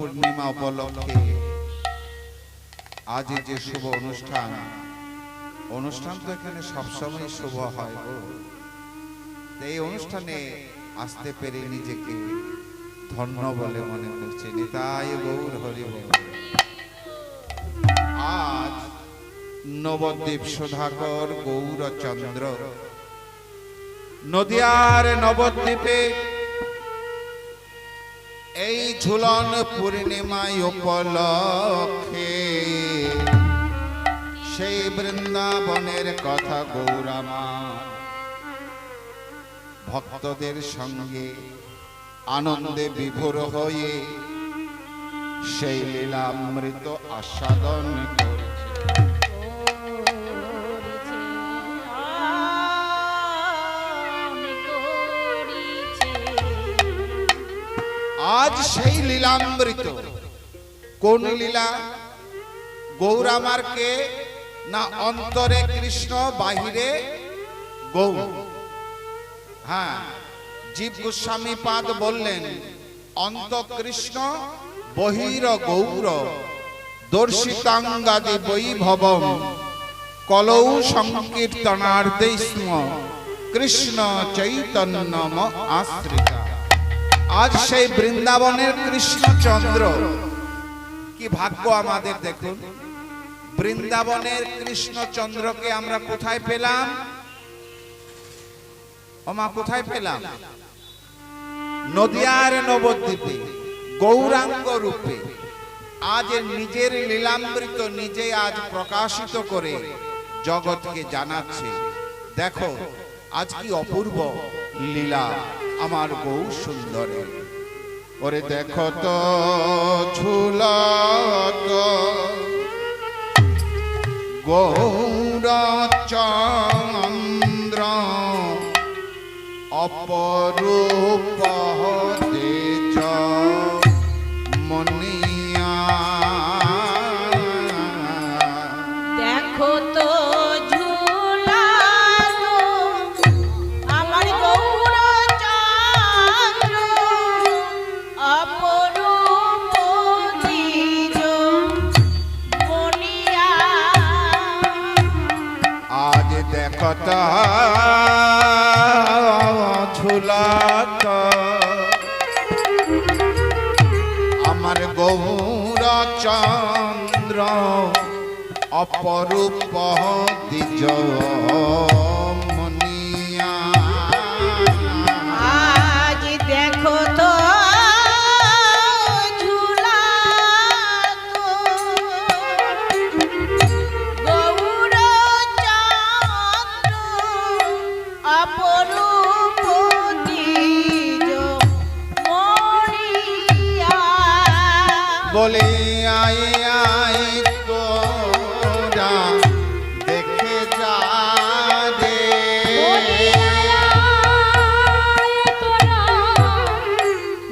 পূর্ণিমা উপলক্ষে আজ যে শুভ অনুষ্ঠান তো এখানে সবসময় শুভ হয় গো। এই অনুষ্ঠানে আসতে পেরে নিজেকে ধন্য বলে মনে করছে। নিতাই গৌর হরি বল। আজ নবদ্বীপ সুধাকর গৌরচন্দ্র নদিয়ার নবদ্বীপে এই ঝুলন পূর্ণিমায় উপলক্ষে সেই বৃন্দাবনের কথা গৌরামা ভক্তদের সঙ্গে আনন্দে বিভোর হয়ে সেই লীলামৃত আস্বাদন করেছে। আজ সেই লীলামৃত কোন লীলা? গৌরামার কে না অন্তরে কৃষ্ণ বাহিরে গৌর। হ্যাঁ, জীব গোস্বামী পাদ বললেন অন্ত কৃষ্ণ বহির গৌর দর্শিতাঙ্গাদি বৈভবম কলৌ সংকীর্তনার্থে স্ম কৃষ্ণ চৈতন্যম আশ্রিতা। আজ সেই বৃন্দাবনের কৃষ্ণচন্দ্র, কি ভাগ্য আমাদের! দেখুন, বৃন্দাবনের কৃষ্ণচন্দ্রকে আমরা কোথায় পেলাম? ওমা, কোথায় পেলাম? নদিয়ার নবদ্বীপে গৌরাঙ্গ রূপে আজ নিজের লীলামৃত নিজে আজ প্রকাশিত করে জগৎকে জানাচ্ছে। দেখো আজ কি অপূর্ব লীলা আমার গৌ সুন্দরে। ওরে দেখো তো ঝুলত গৌরচন্দ্র অপরূপ তেজ মনিয়া। দেখো তো কথা ঝুলাত আমার গৌরচন্দ্র অপরূপ দ্বিজ মনিয়া। আজ দেখো তো বলে আয় আয় তোরা দেখে যা রে,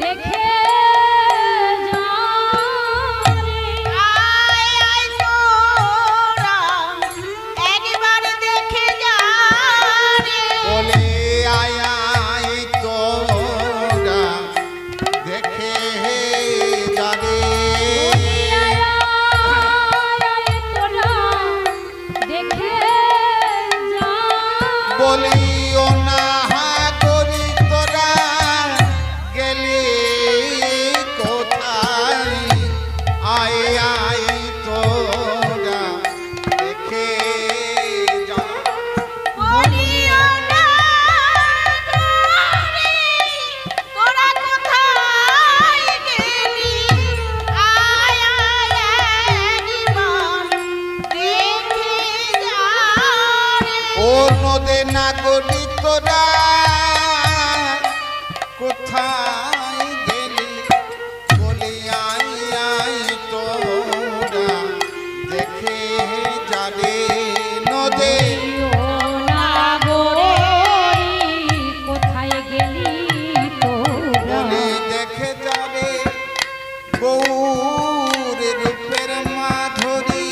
দেখে যা রে, আয় তোরা একবার দেখে যা রে। বলে আয় আয় তোরা দেখে যা রে। বলিও না করি তোরা গেলি কোথায়, আয় আয় তোরা দেখে যা। বলিও না তোরা কোথায় গেলি, আয় আয় একবার দেখে যা রে। ও নদে না করি তোরা কোথায় গেলি, বলি আয় আয় তোরা দেখে যাবে। নদে কোথায় গেলি বলে দেখে যাবে গৌর রূপের মাধুরী।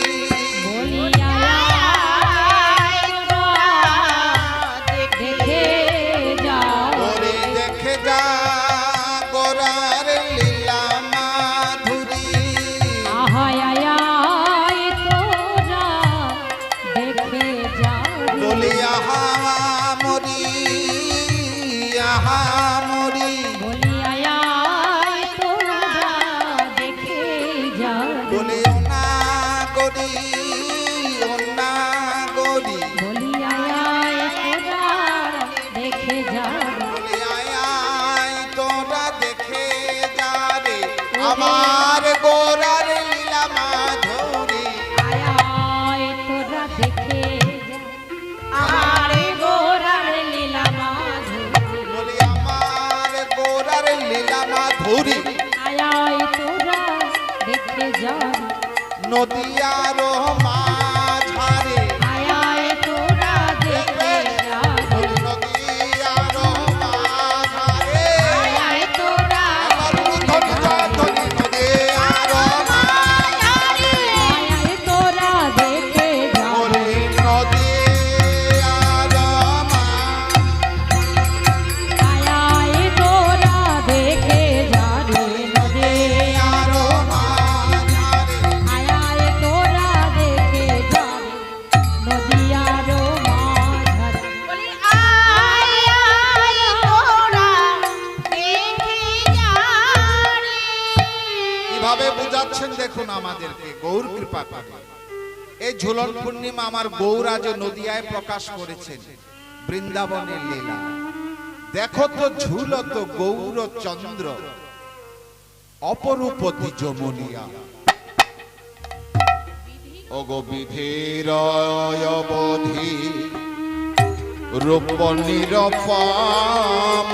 দেখে যা ওরে দেখে যা গোরার লীলা মাধুরী। গরি ও নাগরি বলি আয় তোরা দেখে যা বলি আয় আয় তোরা দেখে যা রে আমার গোরার লীলা মাধুরী আয় আয় তোরা দেখে যা আমার গোরার লীলা মাধুরী বলি আমার গোরার লীলা মাধুরী আয় আয় তোরা দেখে যা নদিয়ার মাঝারে আয় আয় তোরা দেখে যা বলি নদিয়ার মাঝারে আয় আয় তোরা ধনি নদিয়ার মাঝারে আয় আয় তোরা দেখে যা বলি নদিয়ার আয় আয় তোরা দেখে যা রে নদী মাঝারে আয় আয় তোরা দেখে যা নদিয়ারো মাঝার বলি আয় আয় তোরা দেখে যা রে কিভাবে বুঝাচ্ছেন দেখুন আমাদেরকে গৌর কৃপা করে এই ঝুলন পূর্ণিমা আমার গৌর আজ নদিয়ায় প্রকাশ করেছেন বৃন্দাবনের লীলা দেখো তো ঝুলত গৌর চন্দ্র অপরূপতি যমুনিয়া ওগো বিধির অবধি রূপ নিরপম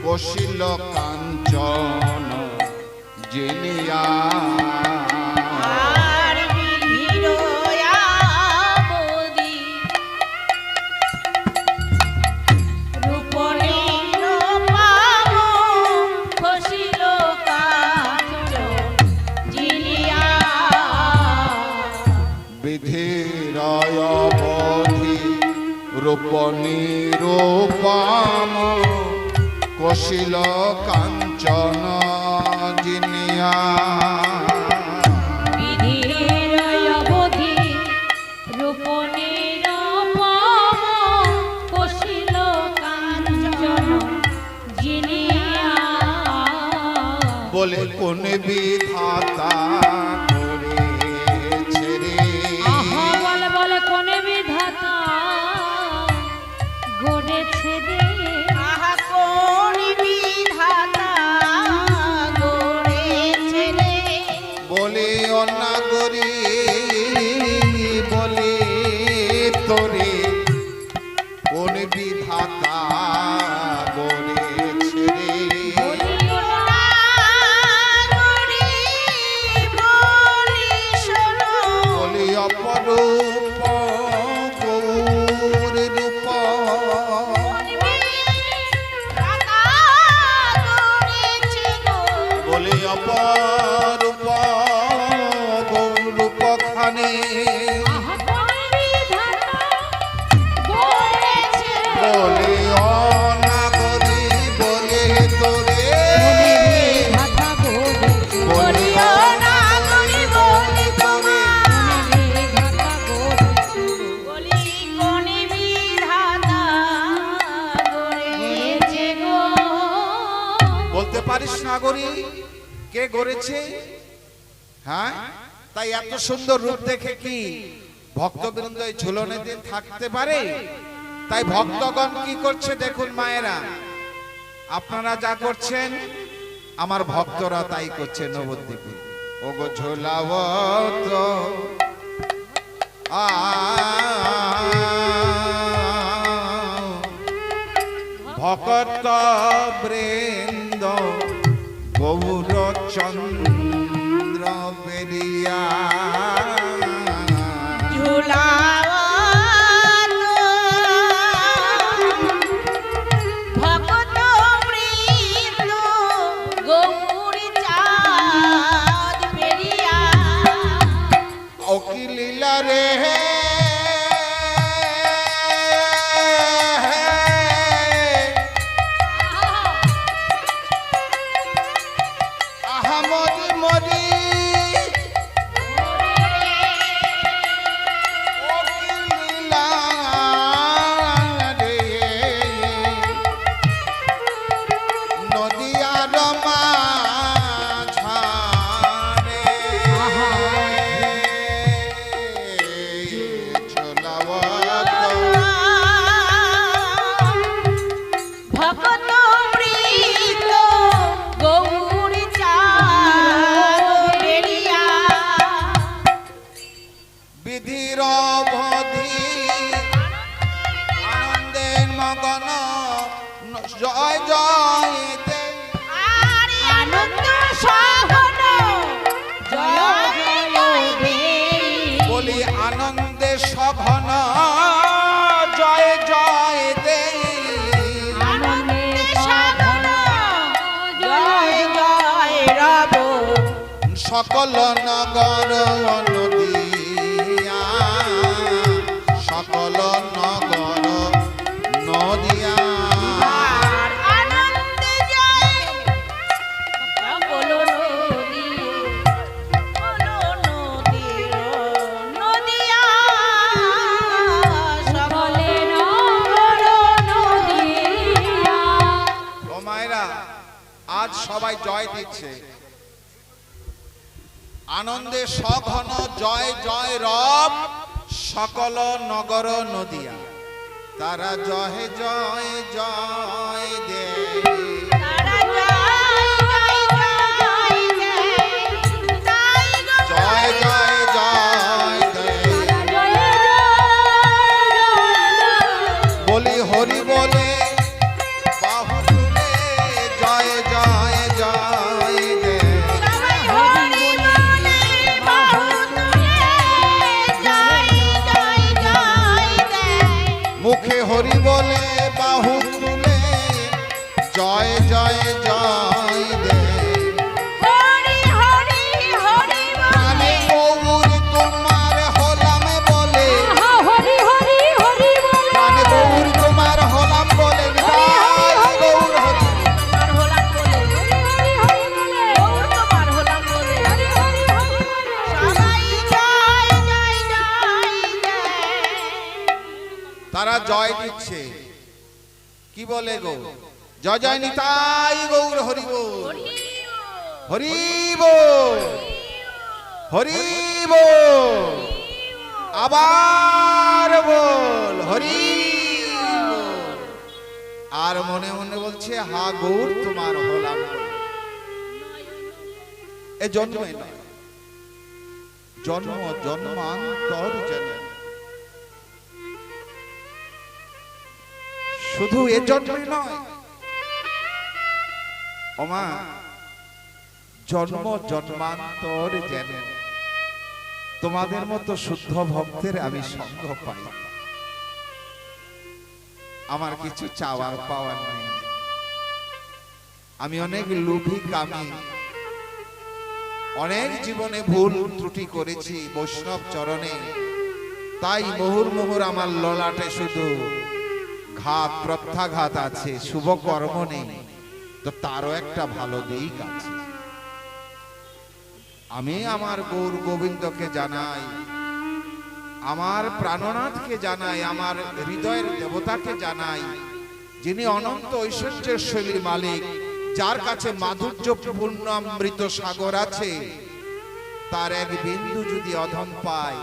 কশিল কাঞ্চন জিনিয়া আর বিধিরয়া বদি রূপনীর পাম খসিল কাঞ্চন জিনিয়া বিধির অবধি রূপ নিরূপম কশিল কাঞ্চন জিনিয়া বিধির অবধি রূপনীর পাম খসিল কাঞ্চন জিনিয়া বলে কোন বিধাতা করেছে রে আহা বলে বলে কোন বিধাতা গড়েছে রে আহা কোন বিধাতা গড়েছে রে বলে অনাগরি বলে তোরে কোন বিধাতা গড়েছে রে বলিও না গরি বলি শোনো বলি অপরূপ গৌর রূপ বিধাতা গড়েছে গো বলি অপরূপ গৌর রূপ খানে আহা কোন বিধাতা গড়েছে বলি অনাগরি বলে তোরে বিধাতা গড়েছে বলি বলিও না গরি বলি তোরে বিধাতা গড়েছে বলি কোন বিধাতা গড়েছে গো বলতে পারিস নাগরি কে গড়েছে হ্যাঁ তাই এত সুন্দর রূপ দেখে কি ভক্তবৃন্দ এই ঝুলনে দিন থাকতে পারে তাই ভক্তগণ কি করছে দেখুন মায়েরা আপনারা যা করছেন আমার ভক্তরা তাই করছে নবদ্বীপে ওগো ঝোলাবত ভকত বৃন্দ গৌর চন্দ্র বেরিয়া ভক্ত বৃন্দ গৌরী চাঁদ পেরিয়া ওকি লীলা রে আহা মরি মরি সকল নগর নদিয়া, সকল নগর নদিয়া। আর আনন্দে যায় বলো নদী, বলো নদীর নদিয়া, সকলে নগর নদিয়া। ও মায়েরা, আজ সবাই জয় দিচ্ছে, আনন্দে সঘন জয় জয় রব সকল নগর নদিয়া। তারা জয় জয় জয় দে, তারা জয় জয় জয় দেয়, তাই গো জয় জয় জয় দে। বলি হরি বলে বাহু তুলে জয় জয় জয় দে। সবাই হরি বলে বাহু তুলে জয় জয় জয় দেয়। মুখে হরি বলে বাহু তুলে জয় জয় জয় দে। হরি হরি হরি প্রাণে বলে গৌর তোমার হলাম বলে, হরি হরি হরি বলে প্রাণে গৌর তোমার হলাম বলে, নিতাই গৌর হরি। তোমার হলাম বলে, হরি হরি বলে গৌর তোমার হলাম বলে, হরি হরি হরি বলে সবাই জয় জয় জয় দেয়। তারা জয় দিচ্ছে, কি বলে গো? জয় জয় নিতাই গৌর হরি বল, হরি বল, হরি বল, আবার বল হরি বল। আর মনে মনে বলছে হা গৌর তোমার হলাম বলে। এ জন্মে নয়, জন্ম জন্মান্তর জন্ম। শুধু এ জন্মই নয় ওমা, জন্ম জন্মান্তর যেন তোমাদের মতো শুদ্ধ ভক্তের আমি সঙ্গ পাই। আমার কিছু চাওয়ার পাওয়ার নেই। আমি অনেক লোভী কামি, অনেক জীবনে ভুল ত্রুটি করেছি বৈষ্ণব চরণে, তাই মুহুর্মুহুর আমার ললাটে শুধু ঘাত প্রত্যাঘাত আছে, শুভ কর্ম নেই। তো তারও একটা ভালো দিক আছে। আমি আমার গৌর গোবিন্দকে জানাই, আমার প্রাণনাথকে জানাই, আমার হৃদয়ের দেবতাকে জানাই, যিনি অনন্ত ঐশ্বর্যের শৈলীর মালিক, যার কাছে মাধুর্যপূর্ণ অমৃত সাগর আছে। তার এক বিন্দু যদি অধম পায়,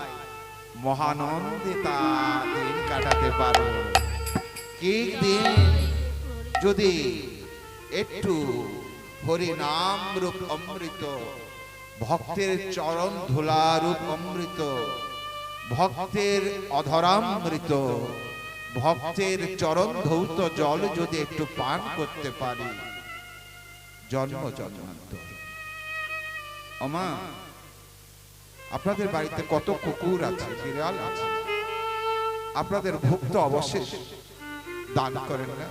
মহানন্দে তা দিন কাটাতে পারো। কি দিন যদি একটু হরি নাম রূপ অমৃত, ভক্তের চরণ ধুলা রূপ অমৃত, ভক্তের অধরামৃত, ভক্তের চরণ ধৌত জল যদি একটু পান করতে পারি, জন্ম জন্মান্তর। ওমা, আপনাদের বাড়িতে কত কুকুর আছে, বিড়াল আছে, আপনাদের ভুক্ত অবশেষ দান করেন না?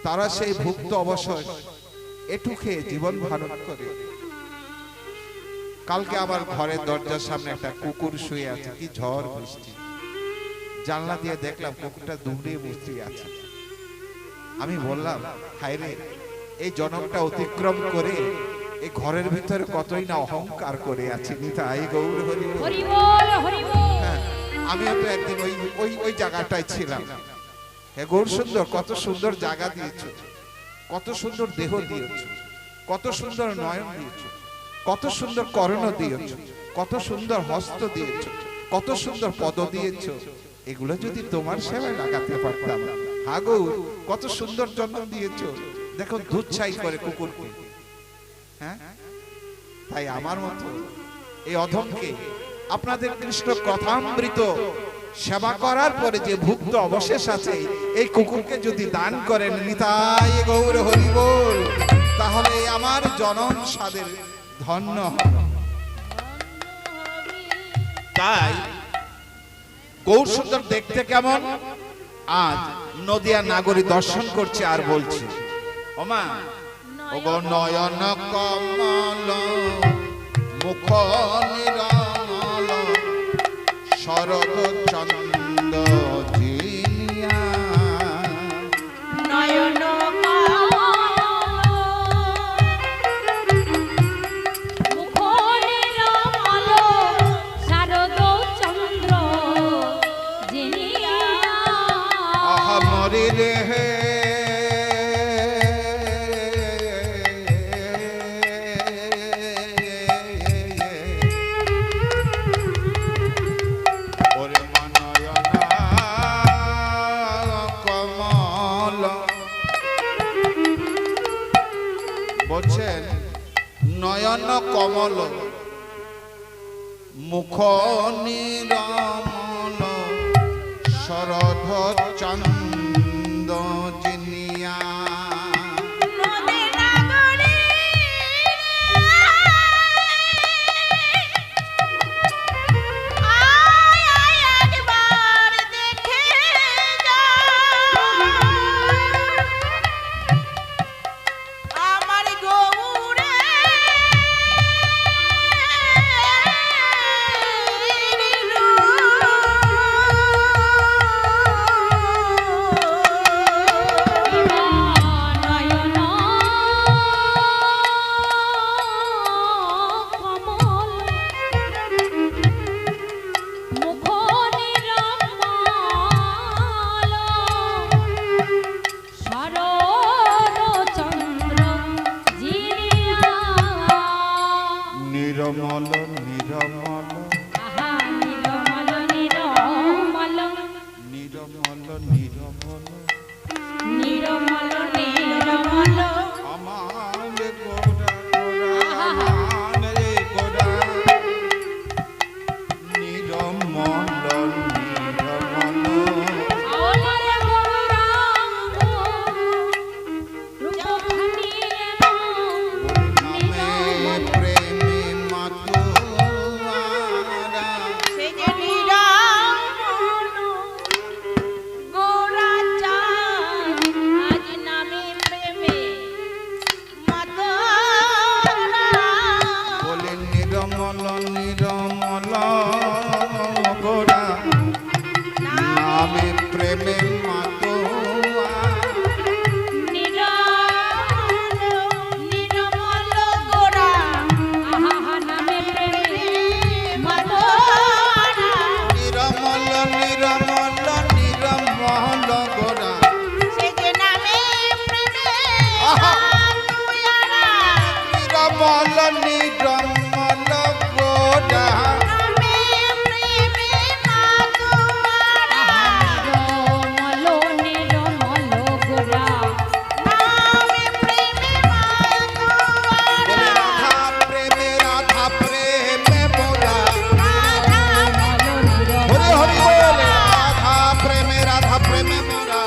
তারা সেই ভুক্ত অবসর এটু খেয়ে জীবন ধারণ করে। কালকে আবার ঘরের দরজার সামনে একটা কুকুর শুয়ে আছে, কি ঝড় বৃষ্টি, জানলা দিয়ে দেখলাম কুকুরটা দুমড়িয়ে মুচড়িয়ে আছে। আমি বললাম, হায় রে, এই জনমটা অতিক্রম করে এই ঘরের ভিতরে কতই না অহংকার করে আছে। নিতাই গৌর হরি বল। হরি বল হরি বল। হ্যাঁ, আমিও তো একদিন ওই ওই ওই জায়গাটায় ছিলাম। হে গৌর সুন্দর, কত সুন্দর জায়গা দিয়েছো, কত সুন্দর দেহ দিয়েছো, কত সুন্দর নয়ন দিয়েছো, কত সুন্দর কর্ণ দিয়েছো, কত সুন্দর হস্ত দিয়েছো, কত সুন্দর পদ দিয়েছো। এগুলো যদি তোমার সেবায় লাগাতে পারতাম। হা গৌর, কত সুন্দর জন্ম দিয়েছো, দেখো দুধ ছাই করে কুকুরকে। হ্যাঁ, তাই আমার মতো এই অধমকে আপনাদের কৃষ্ণ কথামৃত সেবা করার পরে যে ভুক্ত অবশেষ আছে, এই কুকুরকে যদি দান করেন, নিতাই গৌর হরি বল, তাহলে আমার জনম সাদের ধন্য হবে। তাই গৌর সুন্দর দেখতে কেমন, আজ নদিয়া নাগরী দর্শন করছে আর বলছে, ওমা ওগো নয়ন কমল মুখ নিরমল শরৎ চন্দ্র জিনিয়া নয়ন মুখ নিরমল শারদ চন্দ্র জিনিয়া আহা মরি রে ওরে মনয়না কমল বলছেন নয়ন কমল মুখ নিরমল শরধ চন্দ জিনিয়া নদী নাগরী আয় আয় একবার দেখে যা আমার গৌরে নয়ন কমল মুখ নিরমল শরৎ চন্দ্র জিনিয়া নিরমল নিরমল আহা নিরমল নিরমল নিরমল নিরমল নিরমল নিরমল আমার গোরা গোরা আমার রে গোরা নিরমল নিরমল আওলারে গৌরাঙ্গ রূপখানি নামে প্রেমে মাতুয়ারা সে যে নিরামল গোরা চাঁদ আজ নামে প্রেমে মাতোয়ারা বলে নিরমল নিরমল গোরা নামে প্রেমে মাতুয়া নিরমল গোরা আহা নামে প্রেমে মাতোয়ারা নিরমল নিরমল নিরমল গোরা সে যে নামে প্রেমে আহা! মাতোয়ারা নিরমল নিরমল গোরা নামে প্রেমে মাতোয়ারা নিরমল নিরমল গোরা নামে প্রেমে বলে মাতোয়ারা রাধা প্রেমে মোরা নিরমল হরি হরি বলে রাধা প্রেমে মোরা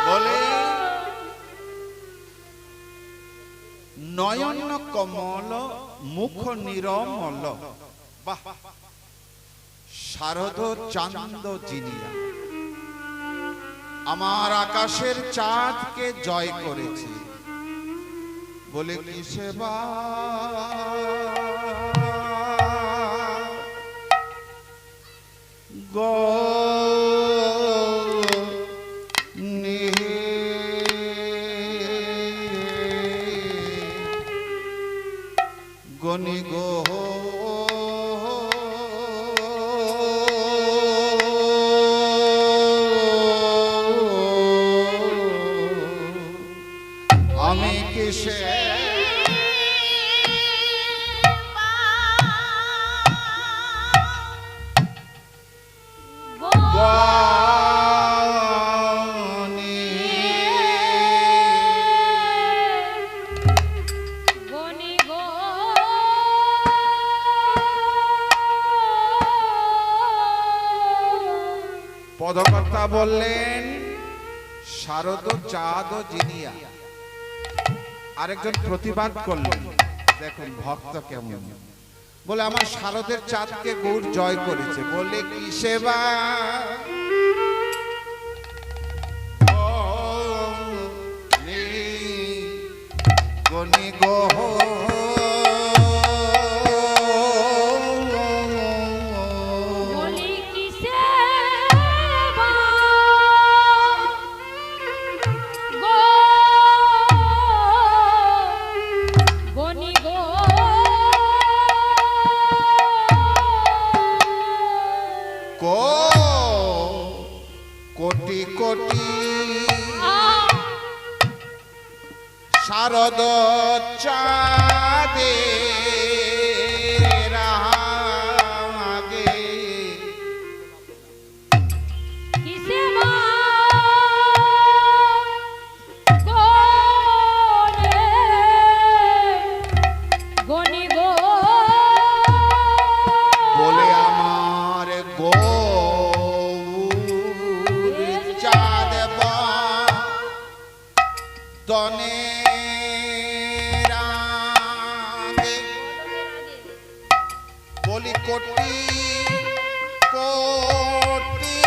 বলে নয়ন কমল মুখ নিরমল বাহ শারদ চান্দ জিনিয়া আমার আকাশের চাঁদকে জয় করেছে বলে কি সেবা গো গনি গো আমি কিসে গনি গনি গো পদকর্তা বললেন শারদ চাঁদ জিনিয়া আরেকজন প্রতিবাদ করলেন দেখুন ভক্ত কেমন বলে আমার শারদের চাঁদকে গৌর জয় করেছে বলে কি সেবা গনি গো বলি কিসে বা গো গনি গো কোটি কোটি শারদ চাঁদে রাগে কিসে বা গো রে গনি গো বলে আমার গৌর চাঁদ দনে রাগে বলি কোটি কোটি